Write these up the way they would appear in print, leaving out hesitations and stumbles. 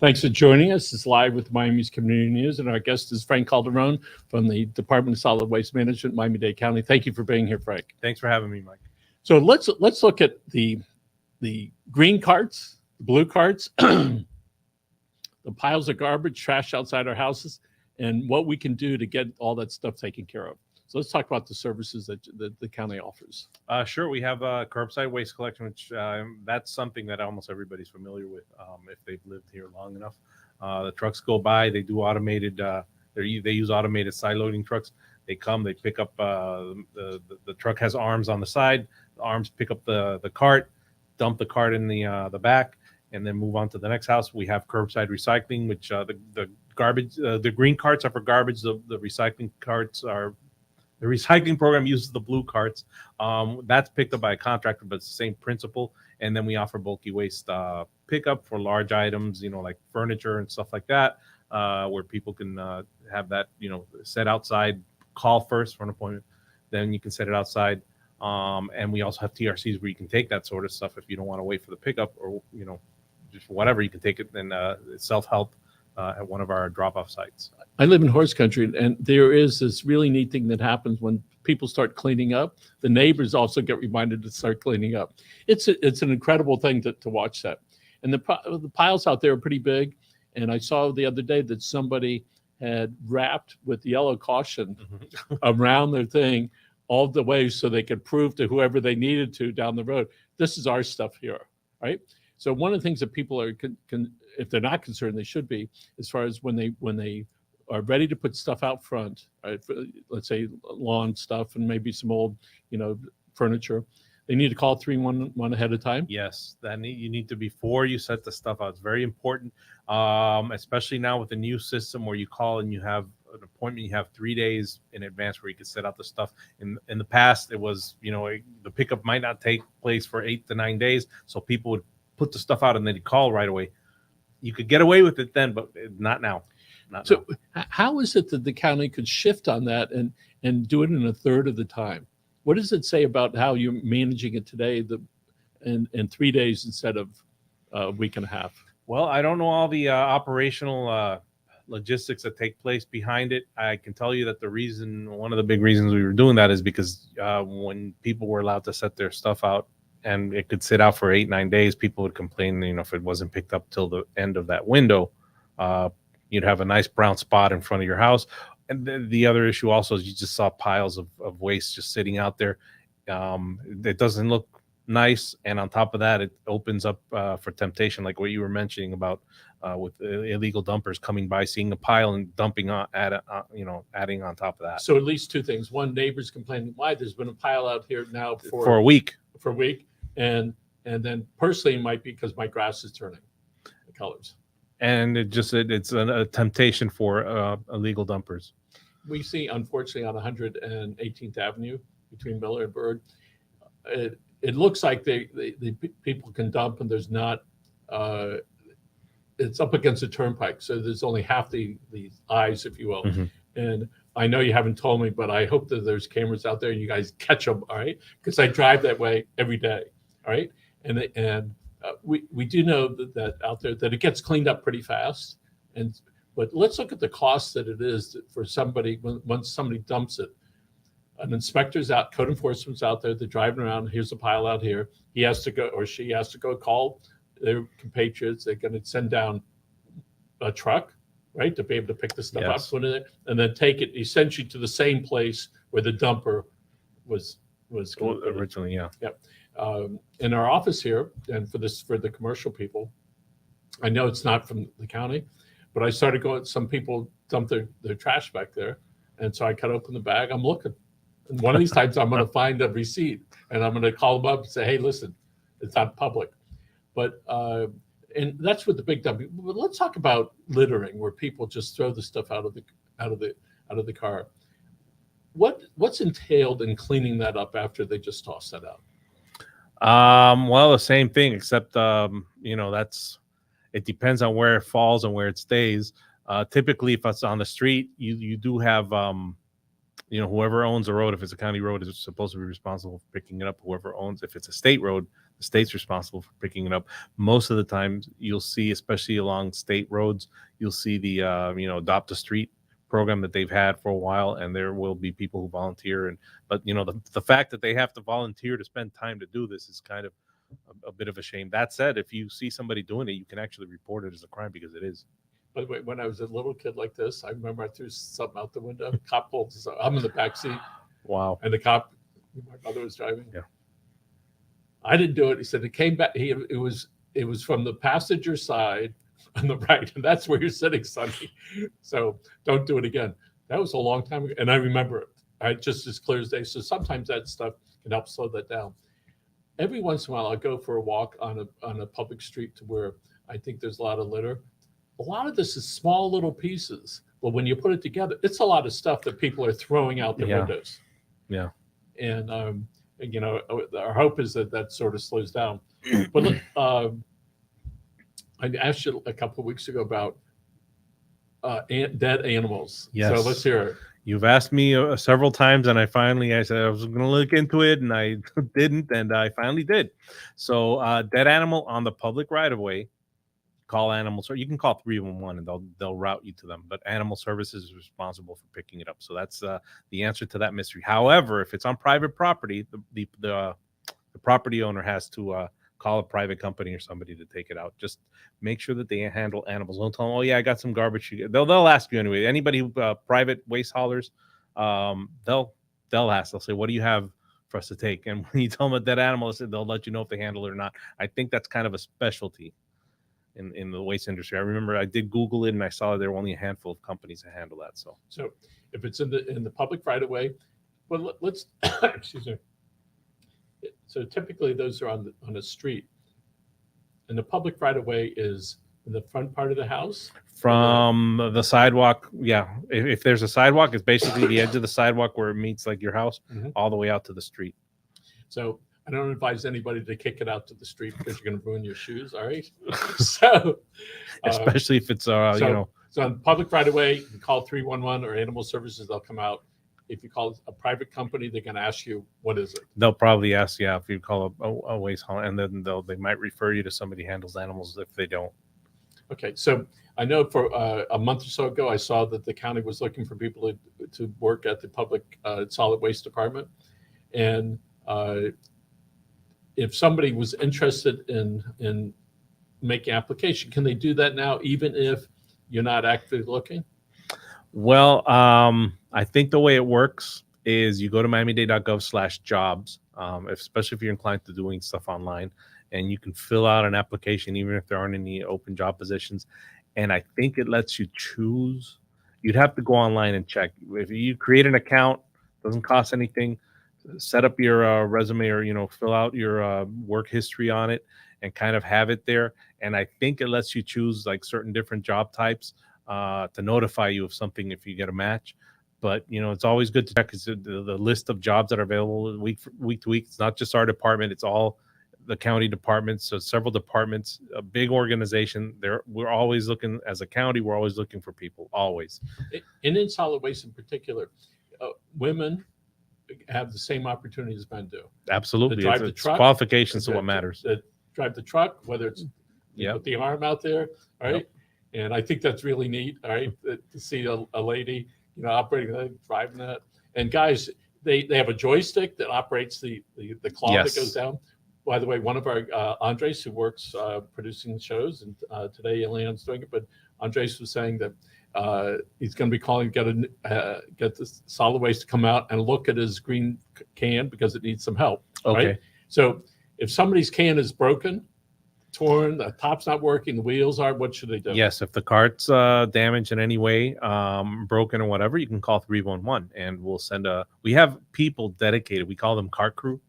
Thanks for joining us. It's live with Miami's Community News, and our guest is Frank Calderon from the Department of Solid Waste Management, Miami-Dade County. Thank you for being here, Frank. Thanks for having me, Mike. So let's look at the green carts, the blue carts, the piles of garbage, trash outside our houses, and what we can do to get all that stuff taken care of. So let's talk about the services that the county offers. Sure, we have curbside waste collection, which that's something that almost everybody's familiar with if they've lived here long enough. The trucks go by, they do automated, they use automated side loading trucks. They come, they pick up, the truck has arms on the side, the arms pick up the cart, dump the cart in the back, and then move on to the next house. We have curbside recycling, which the garbage, the green carts are for garbage, the recycling carts are. The recycling program uses the blue carts. That's picked up by a contractor, but it's the same principle. And then we offer bulky waste pickup for large items, like furniture and stuff like that, where people can have that, set outside, call first for an appointment. Then you can set it outside. And we also have TRCs where you can take that sort of stuff if you don't want to wait for the pickup or, just whatever. You can take it and self-help at one of our drop-off sites. I live in horse country, and there is this really neat thing that happens when people start cleaning up. The neighbors also get reminded to start cleaning up. It's an incredible thing to watch that. And the piles out there are pretty big. And I saw the other day that somebody had wrapped with yellow caution around their thing all the way so they could prove to whoever they needed to down the road, this is our stuff here, right? So one of the things that people are, if they're not concerned, they should be, as far as when they are ready to put stuff out front, right? For, let's say lawn stuff and maybe some old, furniture. They need to call 311 ahead of time. Yes, you need to, before you set the stuff out. It's very important, especially now with the new system where you call and you have an appointment. You have 3 days in advance where you can set out the stuff. In the past, it was the pickup might not take place for 8 to 9 days, so people would put the stuff out and then you call right away. You could get away with it then, but not now. So how is it that the county could shift on that and do it in a third of the time? What does it say about how you're managing it today in 3 days instead of a week and a half? Well, I don't know all the operational logistics that take place behind it. I can tell you that one of the big reasons we were doing that is because when people were allowed to set their stuff out and it could sit out for 8-9 days, people would complain, if it wasn't picked up till the end of that window, you'd have a nice brown spot in front of your house. And the other issue also is you just saw piles of waste just sitting out there. It doesn't look nice. And on top of that, it opens up for temptation, like what you were mentioning about with illegal dumpers coming by, seeing a pile and dumping adding on top of that. So at least two things. One, neighbors complaining, why there's been a pile out here now for a week. And then personally it might be because my grass is turning the colors. And it's a temptation for illegal dumpers. We see, unfortunately, on 118th Avenue between Miller and Bird, it looks like the people can dump, and there's not. It's up against the turnpike, so there's only half the eyes, if you will. Mm-hmm. And I know you haven't told me, but I hope that there's cameras out there and you guys catch them, all right? Because I drive that way every day, all right? And we do know that out there that it gets cleaned up pretty fast. But let's look at the cost that it is for somebody once somebody dumps it. An inspector's out, code enforcement's out there, they're driving around, here's a pile out here. He has to go, or she has to go call their compatriots. They're going to send down a truck, right, to be able to pick the stuff up, put it in, and then take it essentially to the same place where the dumper was originally. Yep. In our office here, and for the commercial people, I know it's not from the county, but I started going. Some people dump their trash back there, and so I cut open the bag. I'm looking, and one of these times I'm going to find a receipt, and I'm going to call them up and say, "Hey, listen, it's not public." But and that's with the big dump. But let's talk about littering, where people just throw the stuff out of the car. What's entailed in cleaning that up after they just toss that out? Well, the same thing, except it depends on where it falls and where it stays. Typically, if it's on the street, you do have whoever owns the road. If it's a county road, is supposed to be responsible for picking it up. Whoever owns, if it's a state road, The state's responsible for picking it up. Most of the time, you'll see, especially along state roads, you'll see the Adopt a Street program that they've had for a while, and there will be people who volunteer. But the fact that they have to volunteer to spend time to do this is kind of a bit of a shame. That said, if you see somebody doing it, you can actually report it as a crime because it is. By the way, when I was a little kid like this, I remember I threw something out the window. Cop pulled. So I'm in the back seat. Wow. And the cop, my mother was driving. Yeah. I didn't do it. He said it came back. It was from the passenger side on the right, and that's where you're sitting, Sonny. So don't do it again. That was a long time ago, and I remember it just as clear as day. So sometimes that stuff can help slow that down. Every once in a while, I'll go for a walk on a public street to where I think there's a lot of litter. A lot of this is small little pieces, but when you put it together, it's a lot of stuff that people are throwing out the windows. Yeah. And our hope is that sort of slows down. But look, I asked you a couple of weeks ago about dead animals. Yes. So let's hear it. You've asked me several times, and I said I was going to look into it, and I didn't, and I finally did. So dead animal on the public right-of-way, call animal service. You can call 311, and they'll route you to them. But animal services is responsible for picking it up. So that's the answer to that mystery. However, if it's on private property, the property owner has to call a private company or somebody to take it out. Just make sure that they handle animals. Don't tell them, oh yeah, I got some garbage. They'll ask you anyway. Anybody who private waste haulers, they'll ask. They'll say, what do you have for us to take? And when you tell them a dead animal, they'll let you know if they handle it or not. I think that's kind of a specialty in the waste industry. I remember I did Google it, and I saw there were only a handful of companies that handle that. So if it's in the public right of way, well, let's excuse me. So typically those are on the street, and the public right of way is in the front part of the house. From the sidewalk, yeah. If there's a sidewalk, it's basically the edge of the sidewalk where it meets like your house, all the way out to the street. So I don't advise anybody to kick it out to the street because you're going to ruin your shoes. All right. So especially if it's so on public right of way, you call 311 or animal services, they'll come out. If you call a private company, they're going to ask you, what is it? They'll probably ask, yeah, if you call a waste hauler, and then they might refer you to somebody who handles animals if they don't. Okay, so I know for a month or so ago, I saw that the county was looking for people to work at the public solid waste department. And if somebody was interested in making application, can they do that now, even if you're not actively looking? Well, I think the way it works is you go to miami-dade.gov/jobs, especially if you're inclined to doing stuff online, and you can fill out an application even if there aren't any open job positions. And I think it lets you choose. You'd have to go online and check. If you create an account, doesn't cost anything. Set up your resume, or fill out your work history on it and kind of have it there. And I think it lets you choose like certain different job types to notify you of something if you get a match. But it's always good to check the list of jobs that are available week to week. It's not just our department; it's all the county departments. So several departments, a big organization. We're always looking as a county. We're always looking for people. Always. And in solid waste in particular, women have the same opportunity as men do. Absolutely. To drive the truck, qualifications are what matters. Drive the truck, whether it's put the arm out there, right? Yep. And I think that's really neat, right? To see a lady, operating that, driving that. And guys, they have a joystick that operates the claw that goes down. By the way, one of our Andres, who works producing shows, and today Elian's doing it, but Andres was saying that he's going to be calling, get the solid waste to come out and look at his green can because it needs some help. Okay. Right? So if somebody's can is broken, torn, the top's not working, the wheels are, what should they do? Yes, if the cart's damaged in any way, broken or whatever, you can call 311 and we'll we have people dedicated. We call them cart crew.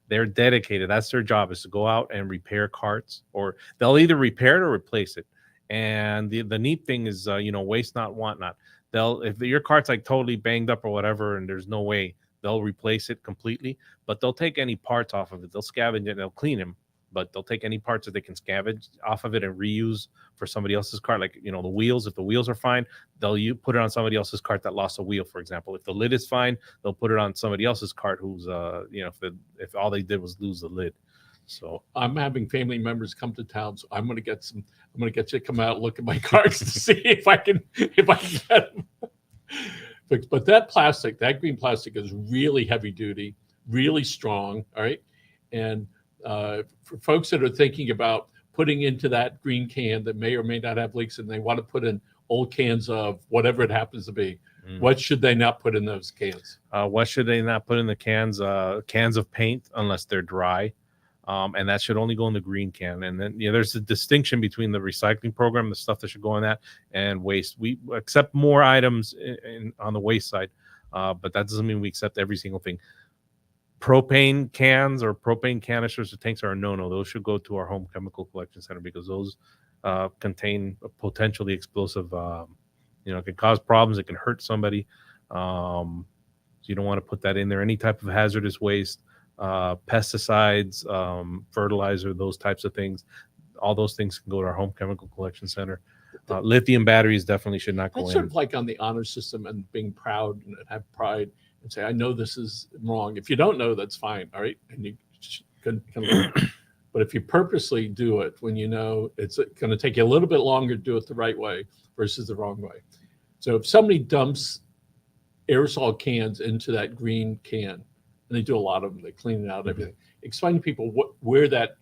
They're dedicated. That's their job, is to go out and repair carts, or they'll either repair it or replace it. And the neat thing is, waste not, want not. If your cart's like totally banged up or whatever, and there's no way, they'll replace it completely, but they'll take any parts off of it. They'll scavenge it and they'll clean them, but they'll take any parts that they can scavenge off of it and reuse for somebody else's cart. Like, the wheels, if the wheels are fine, they'll put it on somebody else's cart that lost a wheel, for example. If the lid is fine, they'll put it on somebody else's cart who's, if all they did was lose the lid. So I'm having family members come to town, so I'm going to get you to come out and look at my cards to see if I can get them fixed. But that green plastic is really heavy duty, really strong. All right, and for folks that are thinking about putting into that green can that may or may not have leaks, and they want to put in old cans of whatever it happens to be, what should they not put in those cans? what should they not put in the cans? Cans of paint, unless they're dry. And that should only go in the green can. And then there's a distinction between the recycling program, the stuff that should go in that, and waste. We accept more items on the waste side, but that doesn't mean we accept every single thing. Propane cans or propane canisters or tanks are a no-no. Those should go to our home chemical collection center because those contain a potentially explosive. It can cause problems. It can hurt somebody. So you don't want to put that in there. Any type of hazardous waste. Pesticides, fertilizer, those types of things. All those things can go to our home chemical collection center. Lithium batteries definitely should not go That's in. sort of like on the honor system and being proud and have pride and say, I know this is wrong. If you don't know, that's fine. All right. And you can learn. But if you purposely do it when you know it's going to take you a little bit longer to do it the right way versus the wrong way. So if somebody dumps aerosol cans into that green can, and they do a lot of them, they clean it out, everything. Explain to people where that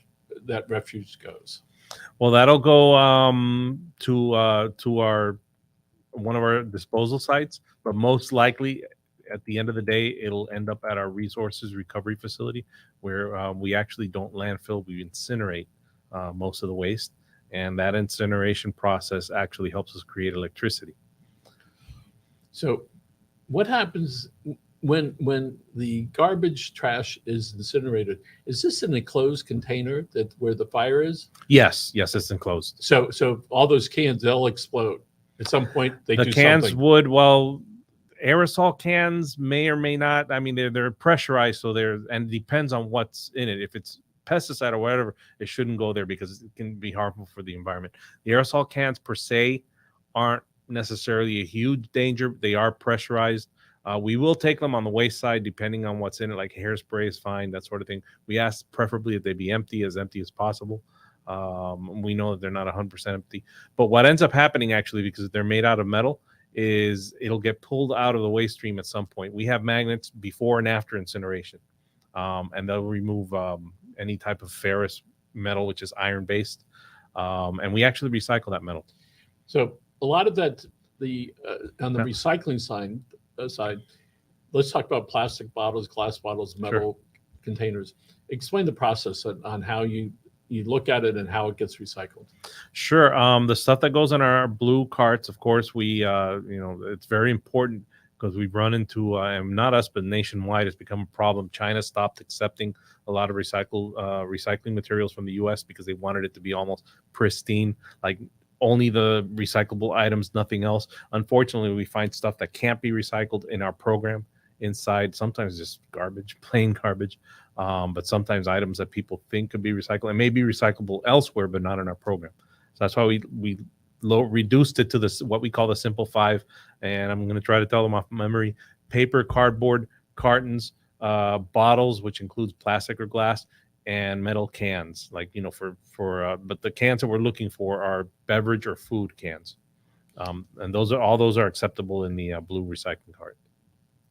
refuse goes. Well, that'll go to our one of our disposal sites, but most likely at the end of the day, it'll end up at our resources recovery facility, where we actually don't landfill, we incinerate most of the waste, and that incineration process actually helps us create electricity. So, what happens when the garbage trash is incinerated? Is this an enclosed container where the fire is? Yes, it's enclosed. So all those cans, they'll explode at some point. The cans something. would. Well, aerosol cans may or may not. I mean, they're pressurized, so and it depends on what's in it. If it's pesticide or whatever, it shouldn't go there because it can be harmful for the environment. The aerosol cans per se aren't necessarily a huge danger. They are pressurized. We will take them on the waste side depending on what's in it, like hairspray is fine, that sort of thing. We ask preferably that they be empty as possible. We know that they're not 100% empty. But what ends up happening actually, because they're made out of metal, is it'll get pulled out of the waste stream at some point. We have magnets before and after incineration, and they'll remove any type of ferrous metal, which is iron-based, and we actually recycle that metal. So a lot of that, on the recycling side, let's talk about plastic bottles, glass bottles, metal containers. Explain the process on how you look at it and how it gets recycled. Sure. The stuff that goes in our blue carts, of course, we it's very important because we've run into, and not us, but nationwide, it's become a problem. China stopped accepting a lot of recycling materials from the U.S. because they wanted it to be almost pristine, like only the recyclable items, nothing else. Unfortunately, we find stuff that can't be recycled in our program inside, sometimes just garbage, plain garbage, but sometimes items that people think could be recycled and may be recyclable elsewhere, but not in our program. So that's why we reduced it to what we call the simple 5, and I'm going to try to tell them off memory: paper, cardboard, cartons, bottles, which includes plastic or glass, and metal cans, like but the cans that we're looking for are beverage or food cans, and those are acceptable in the blue recycling cart.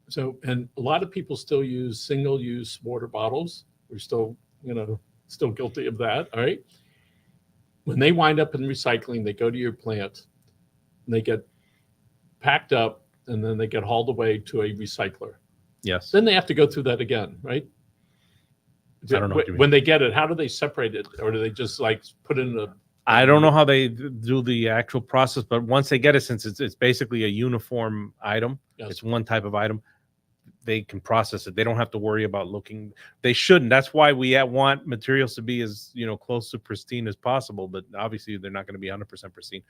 So, and a lot of people still use single-use water bottles. We're still guilty of that. All right. When they wind up in recycling, they go to your plant, and they get packed up, and then they get hauled away to a recycler. Yes. Then they have to go through that again, right? I don't know what you mean. When they get it, how do they separate it, or do they just like put it in a? I don't know how they do the actual process, but once they get it, since it's basically a uniform item, it's one type of item, they can process it. They don't have to worry about looking. They shouldn't. That's why we want materials to be as close to pristine as possible. But obviously, they're not going to be 100% pristine.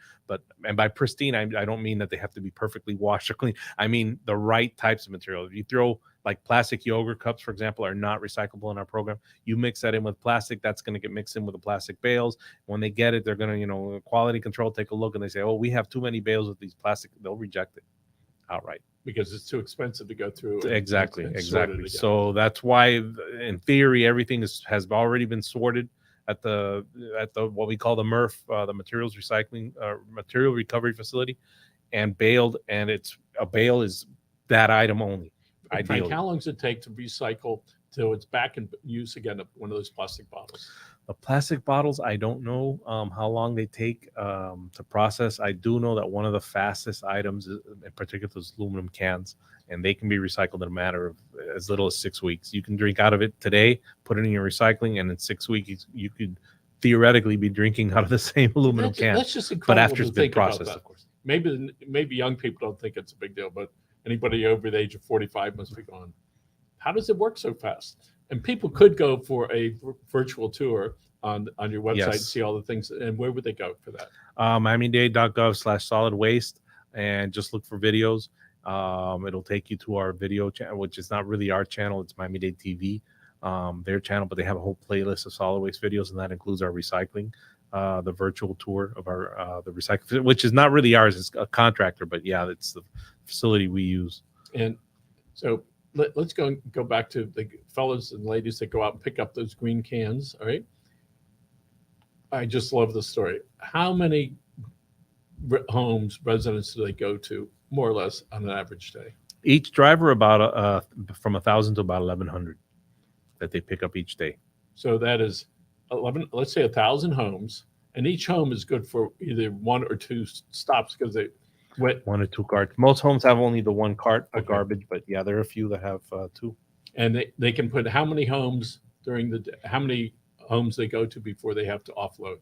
And by pristine, I don't mean that they have to be perfectly washed or clean. I mean the right types of material. If you throw like plastic yogurt cups, for example, are not recyclable in our program. You mix that in with plastic, that's going to get mixed in with the plastic bales. When they get it, they're going to, quality control, take a look, and they say, oh, we have too many bales with these plastic. They'll reject it outright. because it's too expensive to go through. Exactly. and sort it Exactly. again. So that's why, in theory, everything has already been sorted at the what we call the MRF, the material recovery facility, and baled. And it's a bale is that item only. Frank, Ideally. how long does it take to recycle till it's back in use again? One of those plastic bottles. The plastic bottles, I don't know how long they take to process. I do know that one of the fastest items, in particular, those aluminum cans, and they can be recycled in a matter of as little as 6 weeks. You can drink out of it today, put it in your recycling, and in 6 weeks you could theoretically be drinking out of the same aluminum can. That's just But incredible after to it's been think about processed, that. of course. Maybe young people don't think it's a big deal, but anybody over the age of 45 must be going, how does it work so fast? And people could go for a virtual tour on your website and Yes. see all the things. And where would they go for that? miamidade.gov/solid waste, and just look for videos. It'll take you to our video channel, which is not really our channel. It's Miami-Dade TV, their channel, but they have a whole playlist of solid waste videos, and that includes our recycling, the virtual tour of our the recycling, which is not really ours. It's a contractor, but yeah, it's the facility we use. And so let's go back to the fellas and ladies that go out and pick up those green cans. All right. I just love the story. How many homes, residents do they go to, more or less, on an average day? Each driver about from 1,000 to about 1,100 that they pick up each day. So that is 11. Let's say 1,000 homes, and each home is good for either 1 or 2 stops because they went 1 or 2 carts. Most homes have only the 1 cart for Okay. garbage, but yeah, there are a few that have 2. And they can put how many homes during the day? How many homes they go to before they have to offload?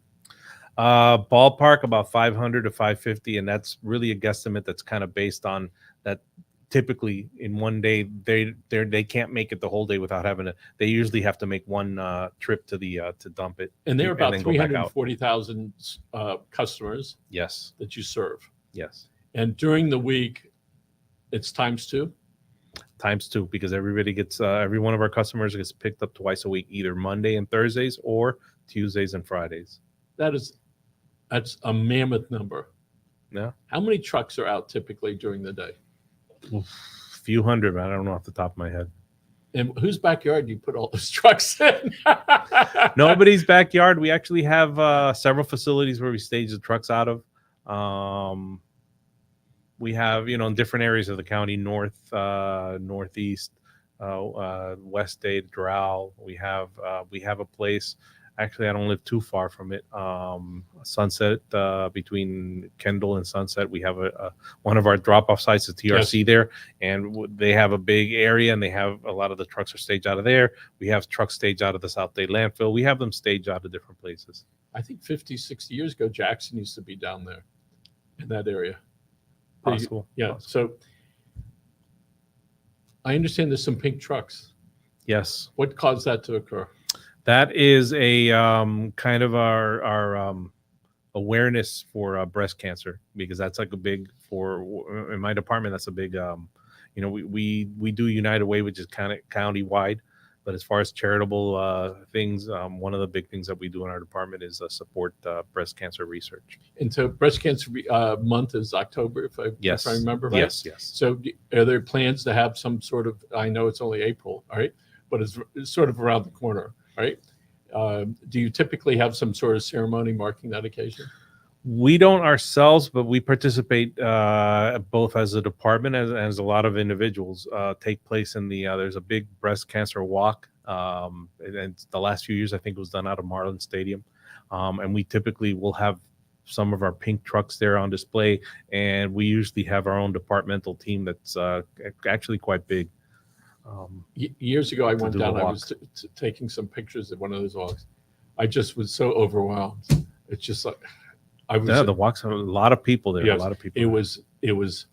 Ballpark about 500 to 550, and that's really a guesstimate that's kind of based on that. Typically in one day they can't make it the whole day without having to. They usually have to make one trip to the to dump it. And there are about then go back out. 340,000 customers Yes. that you serve. Yes. And during the week, it's times 2. Times 2, because everybody gets every one of our customers gets picked up twice a week, either Monday and Thursdays or Tuesdays and Fridays. That's a mammoth number. Yeah. How many trucks are out typically during the day? A few hundred, man. I don't know off the top of my head. And whose backyard do you put all those trucks in? Nobody's backyard. We actually have several facilities where we stage the trucks out of. We have, in different areas of the county, north, northeast, west Dade, Doral. We have a place. Actually, I don't live too far from it. Sunset, between Kendall and Sunset, we have one of our drop-off sites, a TRC there, and they have a big area, and they have a lot of the trucks are staged out of there. We have trucks staged out of the South Dade landfill. We have them staged out of different places. I think 50, 60 years ago, Jackson used to be down there in that area. Possible. Yeah. Possible. So I understand there's some pink trucks. Yes. What caused that to occur? That is a kind of our awareness for breast cancer, because that's like a big, in my department, that's a big, we do United Way, which is kind of county-wide. But as far as charitable things, one of the big things that we do in our department is support breast cancer research. And so breast cancer month is October, if I remember right. Yes. So are there plans to have some sort of, I know it's only April, all right, but it's sort of around the corner, right? Do you typically have some sort of ceremony marking that occasion? We don't ourselves, but we participate both as a department as a lot of individuals take place in the. There's a big breast cancer walk, and the last few years I think it was done out of Marlin Stadium, and we typically will have some of our pink trucks there on display, and we usually have our own departmental team that's actually quite big. Years ago, I went down. I walk. was taking some pictures of one of those walks. I just was so overwhelmed. It's just like the walks have a lot of people there. Yes, a lot of people. It was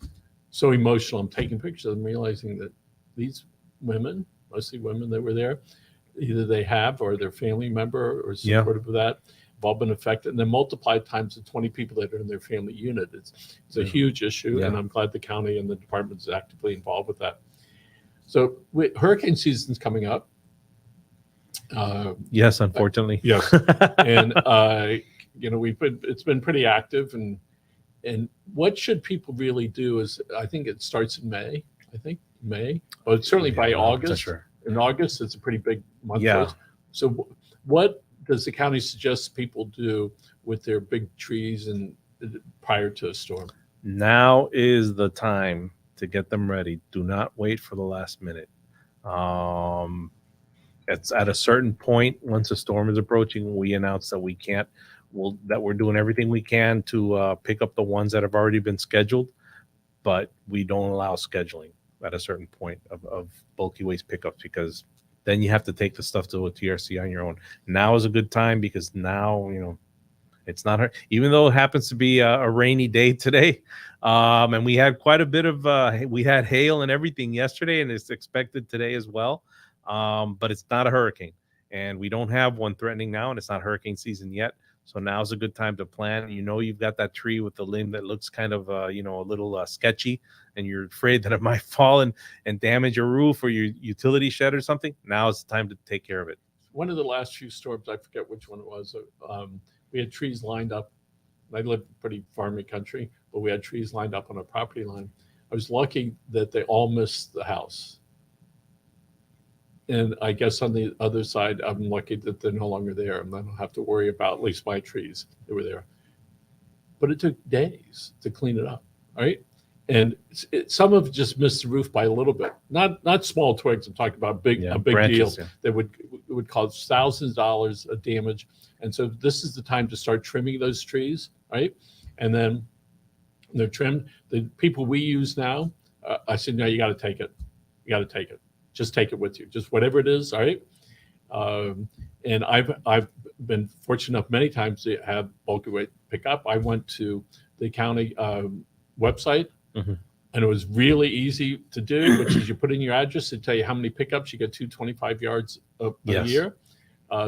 so emotional. I'm taking pictures and realizing that these women, mostly women that were there, either they have or their family member or supportive of that, have all been affected. And then multiplied times the 20 people that are in their family unit. It's a huge issue, and I'm glad the county and the department is actively involved with that. So hurricane season's coming up. Yes, unfortunately. Yes, and it's been pretty active, and And what should people really do is, I think it starts in May. I think May, but certainly by August. Sure. In August, it's a pretty big month for Yeah. us. So what does the county suggest people do with their big trees and prior to a storm? Now is the time to get them ready. Do not wait for the last minute. It's at a certain point, once a storm is approaching, we announce that that we're doing everything we can to pick up the ones that have already been scheduled, but we don't allow scheduling at a certain point of bulky waste pickups, because then you have to take the stuff to a TRC on your own. Now is a good time, because now, it's not her, even though it happens to be a rainy day today. And we had quite a bit of, we had hail and everything yesterday, and it's expected today as well. But it's not a hurricane, and we don't have one threatening now, and it's not hurricane season yet. So now's a good time to plan. You've got that tree with the limb that looks kind of, a little sketchy, and you're afraid that it might fall and damage your roof or your utility shed or something. Now is the time to take care of it. One of the last few storms, I forget which one it was, we had trees lined up. I live pretty farming country, but we had trees lined up on our property line. I was lucky that they all missed the house. And I guess on the other side, I'm lucky that they're no longer there, and I don't have to worry about at least my trees that were there. But it took days to clean it up, right? And some of it just missed the roof by a little bit. Not small twigs. I'm talking about a big branches, deal that would cause thousands of dollars of damage. And so this is the time to start trimming those trees, right? And then they're trimmed. The people we use now, I said, no, you got to take it. You got to take it. Just take it with you, just whatever it is, all right? And I've been fortunate enough many times to have bulky waste pick up. I went to the county website, and it was really easy to do, which is you put in your address and tell you how many pickups. You get 225 yards a year.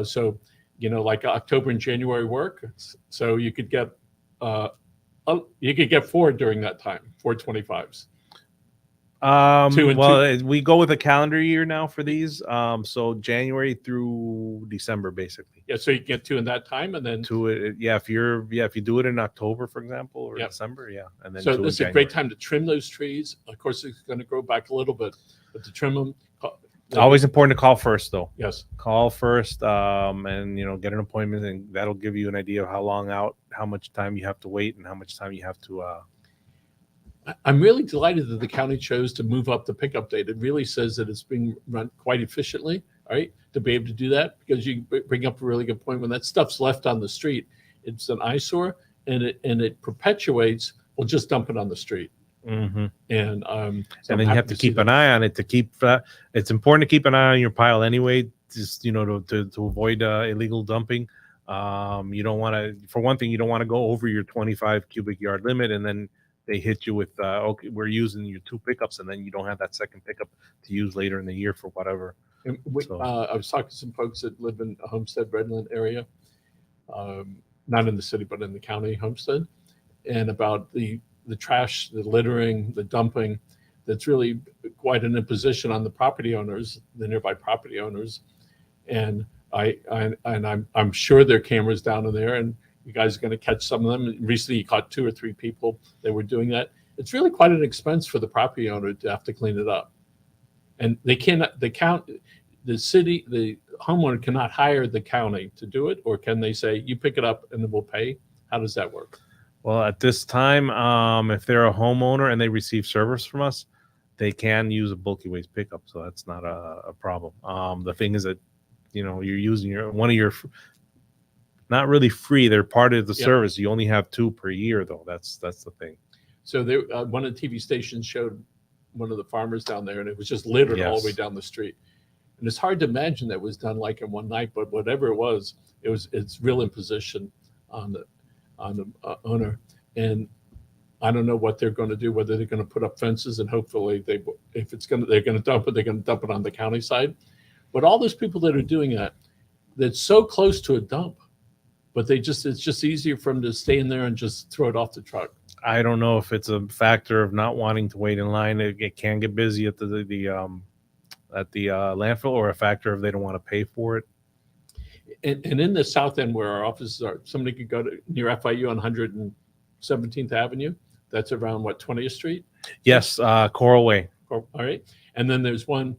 So, like October and January work. So you could get 4 during that time, 425s. We go with a calendar year now for these. So January through December, basically. Yeah, so you get 2 in that time, and then if you do it in October, for example, or December, and then so this is a great time to trim those trees. Of course, it's going to grow back a little bit, but to trim them. Always important to call first, though. Yes, call first, and get an appointment, and that'll give you an idea of how much time you have to wait, and how much time you have to. I'm really delighted that the county chose to move up the pickup date. It really says that it's being run quite efficiently, right? To be able to do that, because you bring up a really good point. When that stuff's left on the street, it's an eyesore, and it perpetuates. We'll just dump it on the street. Mm-hmm. And then you have to keep an eye on it to keep. It's important to keep an eye on your pile anyway, just to avoid illegal dumping. You don't want to. For one thing, you don't want to go over your 25 cubic yard limit, and then they hit you with, okay, we're using your 2 pickups, and then you don't have that second pickup to use later in the year for whatever. I was talking to some folks that live in Homestead, Redland area, not in the city, but in the county, Homestead, and about the trash, the littering, the dumping, that's really quite an imposition on the property owners, the nearby property owners. And I'm sure there are cameras down in there, and you guys are going to catch some of them. Recently, you caught 2 or 3 people that were doing that. It's really quite an expense for the property owner to have to clean it up. And the homeowner cannot hire the county to do it, or can they say, you pick it up and then we'll pay? How does that work? Well, at this time, if they're a homeowner and they receive service from us, they can use a bulky waste pickup. So that's not a problem. The thing is that, you're using one of your, not really free. They're part of the service. You only have 2 per year, though. That's the thing. So one of the TV stations showed one of the farmers down there, and it was just littered all the way down the street. And it's hard to imagine that was done like in one night, but whatever it was, it's real imposition on the owner. And I don't know what they're going to do, whether they're going to put up fences, and hopefully they're going to dump it on the county side. But all those people that are doing that's so close to a dump, but it's just easier for them to stay in there and just throw it off the truck. I don't know if it's a factor of not wanting to wait in line. It can get busy at the landfill, or a factor of they don't want to pay for it. And in the south end where our offices are, somebody could go to near FIU on 100 and 17th Avenue. That's around what, 20th Street? Yes, Coral Way. All right. And then there's one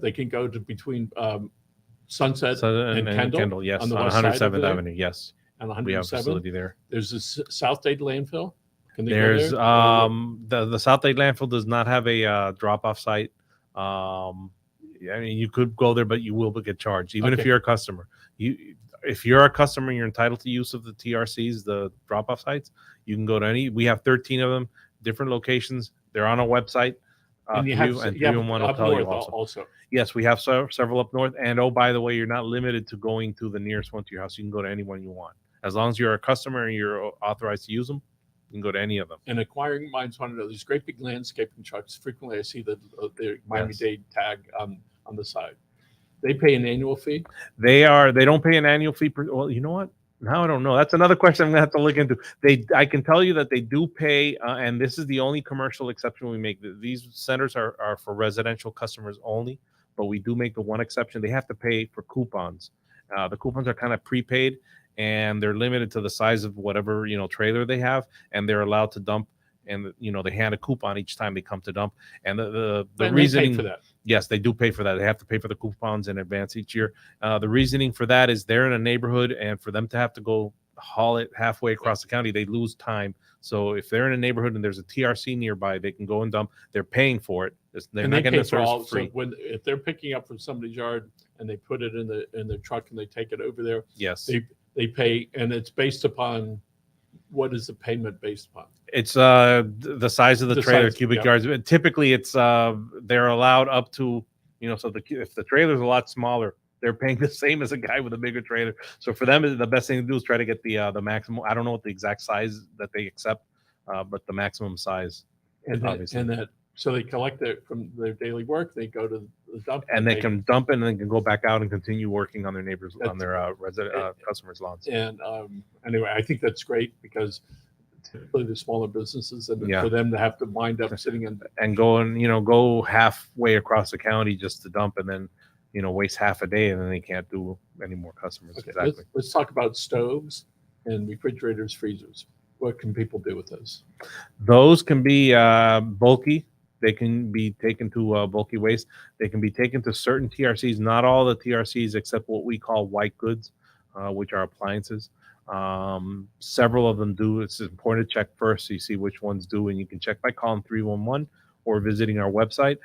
they can go to between Sunset and Kendall, yes, on the on west side over 107th there, Avenue. Yes, on we have a 107th. facility there. There's a South Dade landfill. Can they There's go there? the South Dade landfill does not have a drop-off site. I mean, you could go there, but you will get charged, even if Okay. you're a customer. If you're a customer, you're entitled to use of the TRCs, the drop-off sites. You can go to any. We have 13 of them, different locations. They're on our website. And you have 311 will up tell you north also. Yes, we have several up north. And oh, by the way, you're not limited to going to the nearest one to your house. You can go to any one you want. As long as you're a customer and you're authorized to use them, you can go to any of them. And acquiring minds want to know these great big landscaping trucks. Frequently, I see the Miami-Dade tag on the side. They pay an annual fee. They don't pay an annual fee. Well, you know what? Now I don't know. That's another question I'm gonna have to look into. I can tell you that they do pay, and this is the only commercial exception we make. These centers are for residential customers only, but we do make the one exception. They have to pay for coupons. The coupons are kind of prepaid, and they're limited to the size of whatever trailer they have, and they're allowed to dump. And they hand a coupon each time they come to dump. And the reasoning for that. Yes, they do pay for that. They have to pay for the coupons in advance each year. The reasoning for that is they're in a neighborhood, and for them to have to go haul it halfway across the county, they lose time. So if they're in a neighborhood and there's a TRC nearby, they can go and dump. They're paying for it. They're not getting the service for free. So if they're picking up from somebody's yard and they put it in the truck and they take it over there, yes, they pay, and it's based upon. What is the payment based upon? It's the size of the trailer, cubic yards. Typically, it's they're allowed up to So if the trailer's a lot smaller, they're paying the same as a guy with a bigger trailer. So for them, the best thing to do is try to get the maximum. I don't know what the exact size that they accept, but the maximum size. So they collect it from their daily work. They go to the dump, and they can dump it, and they can go back out and continue working on their neighbors, on their customers' lawns. And anyway, I think that's great because typically the smaller businesses, and for them to have to wind up sitting and go halfway across the county just to dump, and then waste half a day, and then they can't do any more customers. Okay, exactly. Let's talk about stoves and refrigerators, freezers. What can people do with those? Those can be bulky. They can be taken to bulky waste. They can be taken to certain TRCs, not all the TRCs except what we call white goods, which are appliances. Several of them do. It's important to check first so you see which ones do, and you can check by calling 311 or visiting our website.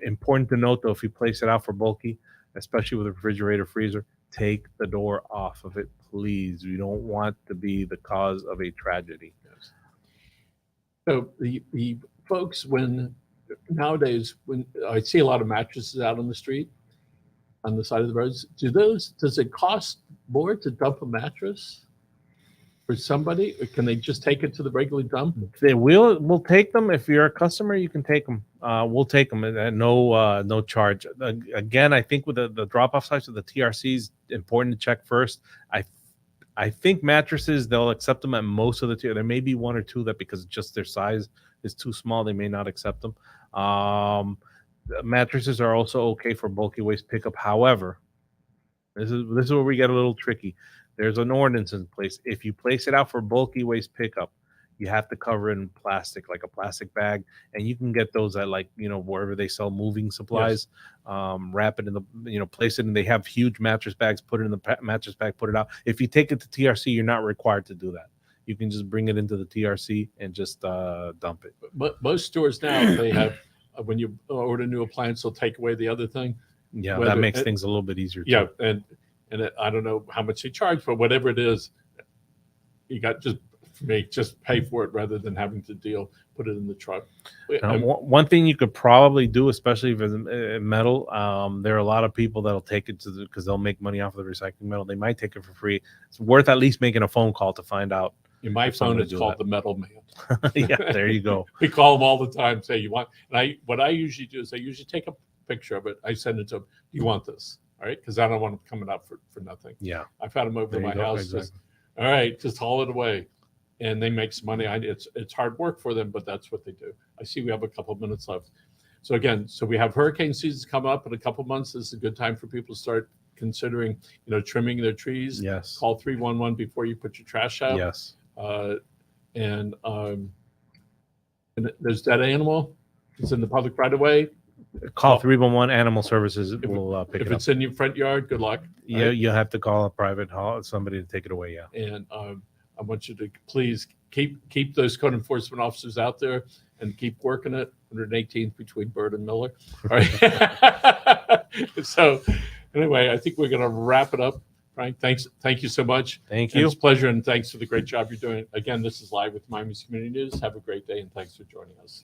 Important to note, though, if you place it out for bulky, especially with a refrigerator, freezer, take the door off of it, please. We don't want to be the cause of a tragedy. Yes. So the folks, nowadays, when I see a lot of mattresses out on the street, on the side of the roads, does it cost more to dump a mattress for somebody, or can they just take it to the regular dump? We'll take them. If you're a customer, you can take them. We'll take them at no charge. Again, I think with the drop-off sites of the TRCs, important to check first. I think mattresses, they'll accept them at most of the tier. There may be one or two that, because just their size is too small, they may not accept them. Mattresses are also okay for bulky waste pickup. However, this is where we get a little tricky. There's an ordinance in place. If you place it out for bulky waste pickup, you have to cover it in plastic, like a plastic bag, and you can get those at wherever they sell moving supplies. Yes. Wrap it in the place it, and they have huge mattress bags. Put it in the mattress bag, put it out. If you take it to TRC, you're not required to do that. You can just bring it into the TRC and just dump it. But most stores now, they have when you order a new appliance, they'll take away the other thing. Yeah, that makes things a little bit easier. Yeah, and I don't know how much they charge, but whatever it is, you got just pay for it rather than having to put it in the truck. Now, one thing you could probably do, especially if it's metal, there are a lot of people that'll take it because they'll make money off of the recycling metal. They might take it for free. It's worth at least making a phone call to find out. In my phone, it's called the Metal Man. Yeah, there you go. We call them all the time. Say you want, and what I usually do is I usually take a picture of it. I send it to them. Do you want this? All right, because I don't want them coming out for nothing. Yeah, I've had them over to my house. Exactly. All right, just haul it away, and they make some money. It's hard work for them, but that's what they do. I see we have a couple of minutes left. So again, we have hurricane seasons come up in a couple of months. This is a good time for people to start considering, trimming their trees. Yes. Call 311 before you put your trash out. Yes. and there's that animal. It's in the public right away. Call 311 Animal Services. We'll pick If it up. it's in your front yard, good luck. Yeah, right? you'll have to call a private somebody to take it away. Yeah. And I want you to please keep those code enforcement officers out there and keep working it. 118th between Bird and Miller. All right. So anyway, I think we're going to wrap it up. Frank, thank you so much. Thank And you. it's a pleasure, and thanks for the great job you're doing. Again, this is Live with Miami's Community News. Have a great day, and thanks for joining us.